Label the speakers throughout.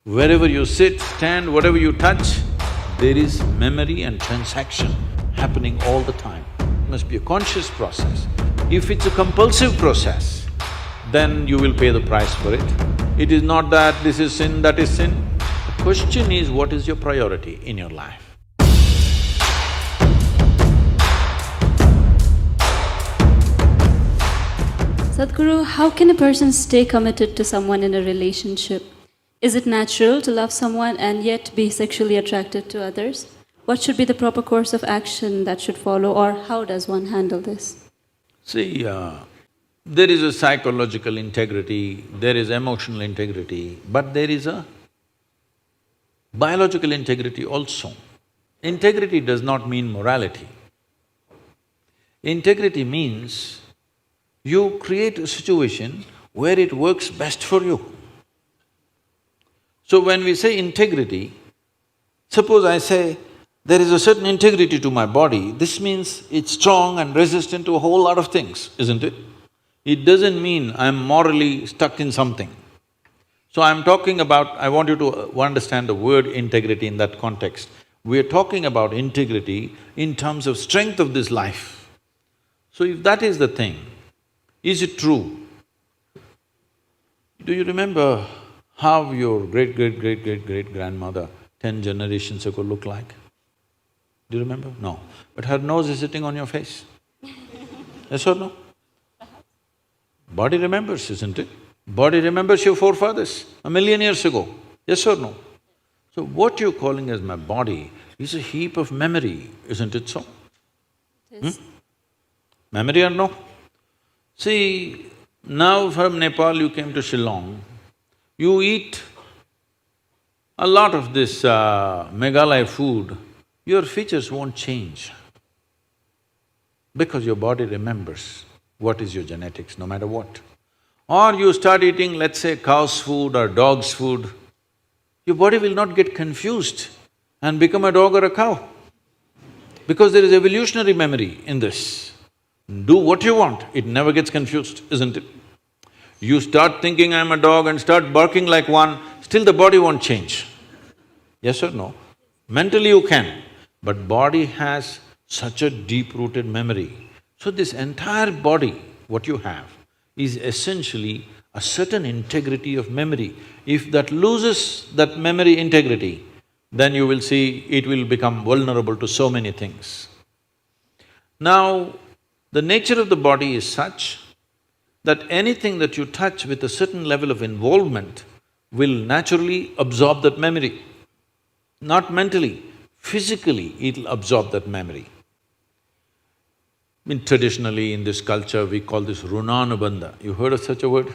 Speaker 1: Wherever you sit, stand, whatever you touch, there is memory and transaction happening all the time. It must be a conscious process. If it's a compulsive process, then you will pay the price for it. It is not that this is sin, that is sin. The question is, what is your priority in your life?
Speaker 2: Sadhguru, how can a person stay committed to someone in a relationship? Is it natural to love someone and yet be sexually attracted to others? What should be the proper course of action that should follow, or how does one handle this?
Speaker 1: See, there is a psychological integrity, there is emotional integrity, but there is a biological integrity also. Integrity does not mean morality. Integrity means you create a situation where it works best for you. So when we say integrity, suppose I say, there is a certain integrity to my body, this means it's strong and resistant to a whole lot of things, isn't it? It doesn't mean I'm morally stuck in something. So I'm talking about… I want you to understand the word integrity in that context. We're talking about integrity in terms of strength of this life. So if that is the thing, is it true? Do you remember how your great-great-great-great-great-grandmother 10 generations ago looked like? Do you remember? No. But her nose is sitting on your face. Yes or no? Body remembers, isn't it? Body remembers your forefathers 1,000,000 years ago. Yes or no? So what you're calling as my body is a heap of memory, isn't it so?
Speaker 2: It is.
Speaker 1: Memory or no? See, now from Nepal you came to Shillong, you eat a lot of this Meghalaya food, your features won't change because your body remembers what is your genetics, no matter what. Or you start eating, let's say, cow's food or dog's food, your body will not get confused and become a dog or a cow because there is evolutionary memory in this. Do what you want, it never gets confused, isn't it? You start thinking I'm a dog and start barking like one, still the body won't change. Yes or no? Mentally you can, but body has such a deep-rooted memory. So this entire body, what you have, is essentially a certain integrity of memory. If that loses that memory integrity, then you will see it will become vulnerable to so many things. Now, the nature of the body is such that anything that you touch with a certain level of involvement will naturally absorb that memory. Not mentally, physically it'll absorb that memory. Traditionally in this culture we call this Runanubandha. You heard of such a word?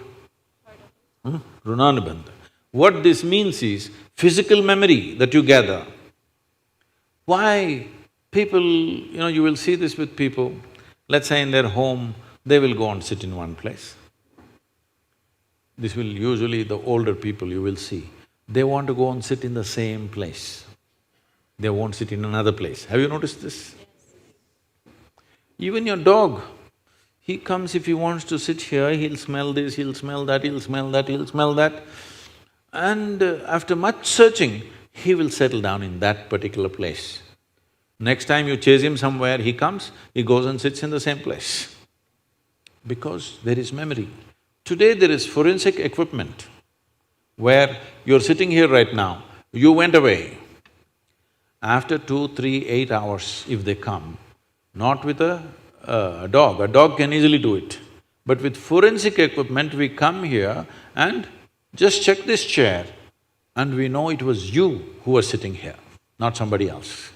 Speaker 1: Runanubandha. What this means is physical memory that you gather. Why people… you will see this with people, let's say in their home, they will go and sit in one place. This will usually the older people you will see, they want to go and sit in the same place. They won't sit in another place. Have you noticed this? Even your dog, he comes, if he wants to sit here, he'll smell this, he'll smell that, he'll smell that, he'll smell that. And after much searching, he will settle down in that particular place. Next time you chase him somewhere, he comes, he goes and sits in the same place. Because there is memory. Today there is forensic equipment where you're sitting here right now, you went away. After 2, 3, 8 hours, if they come, not with a dog can easily do it. But with forensic equipment, we come here and just check this chair and we know it was you who was sitting here, not somebody else.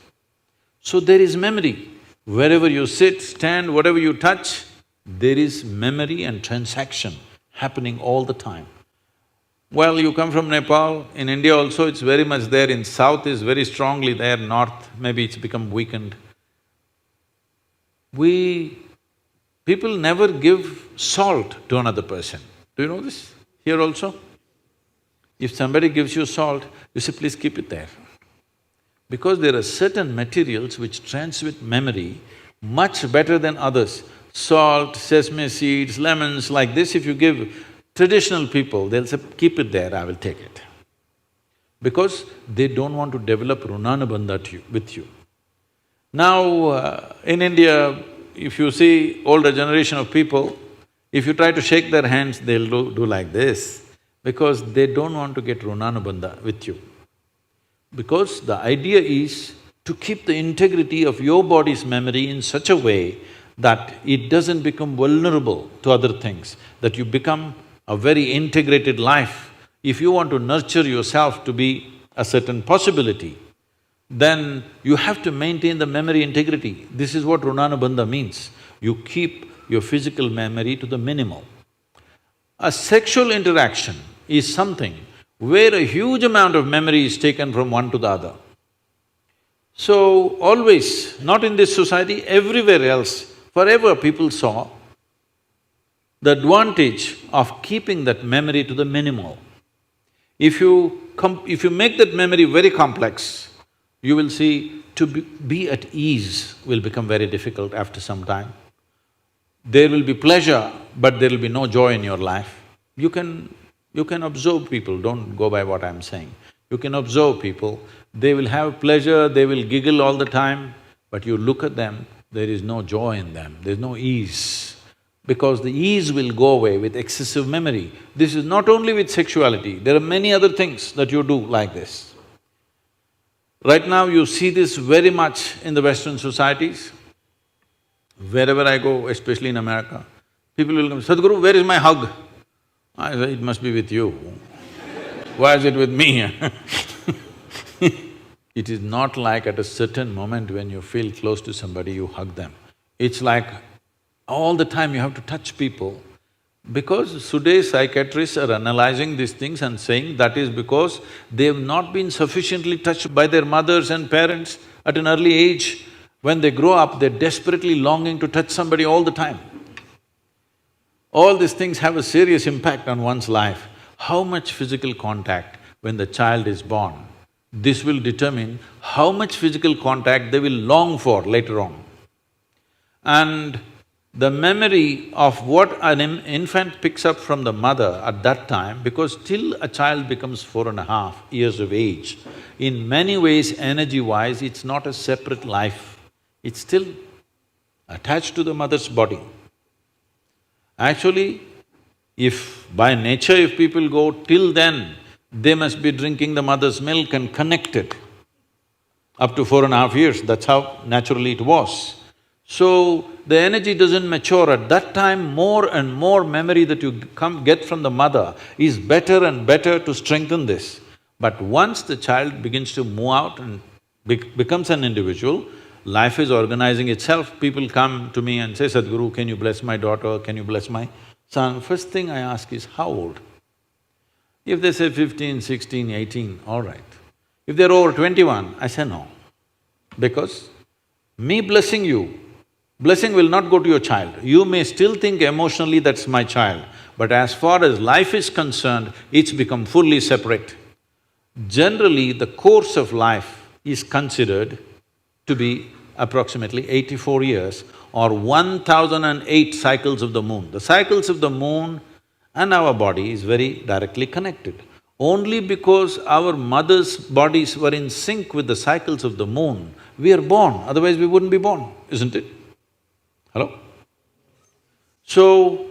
Speaker 1: So there is memory. Wherever you sit, stand, whatever you touch, there is memory and transaction happening all the time. Well, you come from Nepal, in India also it's very much there, in south is very strongly there, north maybe it's become weakened. People never give salt to another person. Do you know this? Here also? If somebody gives you salt, you say, please keep it there. Because there are certain materials which transmit memory much better than others. Salt, sesame seeds, lemons, like this, if you give traditional people, they'll say, keep it there, I will take it. because they don't want to develop Runanubandha with you. Now, in India, if you see older generation of people, if you try to shake their hands, they'll do like this, because they don't want to get Runanubandha with you. Because the idea is to keep the integrity of your body's memory in such a way that it doesn't become vulnerable to other things, that you become a very integrated life. If you want to nurture yourself to be a certain possibility, then you have to maintain the memory integrity. This is what Runanubandha means. You keep your physical memory to the minimal. A sexual interaction is something where a huge amount of memory is taken from one to the other. So, always, not in this society, everywhere else, forever people saw the advantage of keeping that memory to the minimal. If you make that memory very complex, you will see to be at ease will become very difficult after some time. There will be pleasure, but there will be no joy in your life. You can observe people, don't go by what I'm saying. You can observe people, they will have pleasure, they will giggle all the time, but you look at them, there is no joy in them, there's no ease. Because the ease will go away with excessive memory. This is not only with sexuality, there are many other things that you do like this. Right now you see this very much in the Western societies. Wherever I go, especially in America, people will come, Sadhguru, where is my hug? I say, it must be with you. Why is it with me? It is not like at a certain moment when you feel close to somebody, you hug them. It's like all the time you have to touch people. Because today's psychiatrists are analyzing these things and saying that is because they've not been sufficiently touched by their mothers and parents at an early age. When they grow up, they're desperately longing to touch somebody all the time. All these things have a serious impact on one's life. How much physical contact when the child is born, this will determine how much physical contact they will long for later on. And the memory of what an infant picks up from the mother at that time, because till a child becomes 4.5 years of age, in many ways, energy-wise, it's not a separate life, it's still attached to the mother's body. Actually, if by nature if people go till then, they must be drinking the mother's milk and connected up to 4.5 years, that's how naturally it was. So, the energy doesn't mature at that time, more and more memory that you get from the mother is better and better to strengthen this. But once the child begins to move out and becomes an individual, life is organizing itself. People come to me and say, Sadhguru, can you bless my daughter, can you bless my son? First thing I ask is, how old? If they say 15, 16, 18, all right. If they're over 21, I say no. Because me blessing you, blessing will not go to your child. You may still think emotionally that's my child, but as far as life is concerned, it's become fully separate. Generally, the course of life is considered to be approximately 84 years or 1008 cycles of the moon. The cycles of the moon and our body is very directly connected. Only because our mother's bodies were in sync with the cycles of the moon, we are born, otherwise we wouldn't be born, isn't it? Hello? So,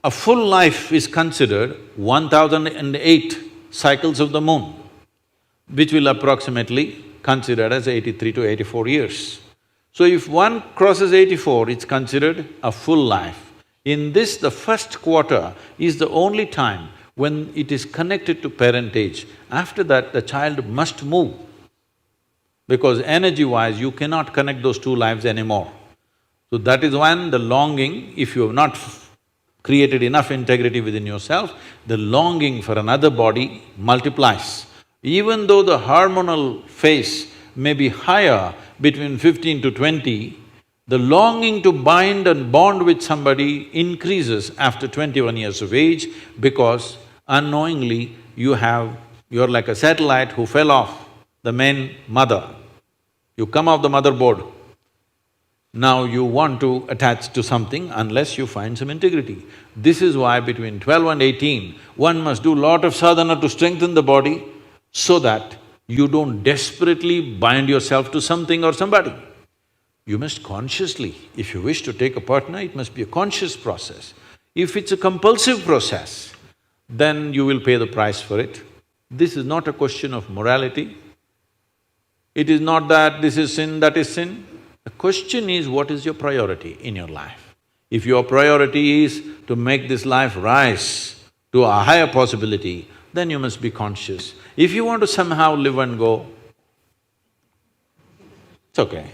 Speaker 1: a full life is considered 1008 cycles of the moon, which will approximately considered as 83 to 84 years. So if one crosses 84, it's considered a full life. In this, the first quarter is the only time when it is connected to parentage. After that, the child must move, because energy-wise, you cannot connect those two lives anymore. So that is when the longing, if you have not created enough integrity within yourself, the longing for another body multiplies. Even though the hormonal phase may be higher between 15 to 20, the longing to bind and bond with somebody increases after 21 years of age, because unknowingly you're like a satellite who fell off the main mother. You come off the motherboard. Now you want to attach to something unless you find some integrity. This is why between 12 and 18, one must do lot of sadhana to strengthen the body so that You don't desperately bind yourself to something or somebody. You must consciously, if you wish to take a partner, it must be a conscious process. If it's a compulsive process, then you will pay the price for it. This is not a question of morality. It is not that this is sin, that is sin. The question is, what is your priority in your life? If your priority is to make this life rise to a higher possibility, then you must be conscious. If you want to somehow live and go, it's okay.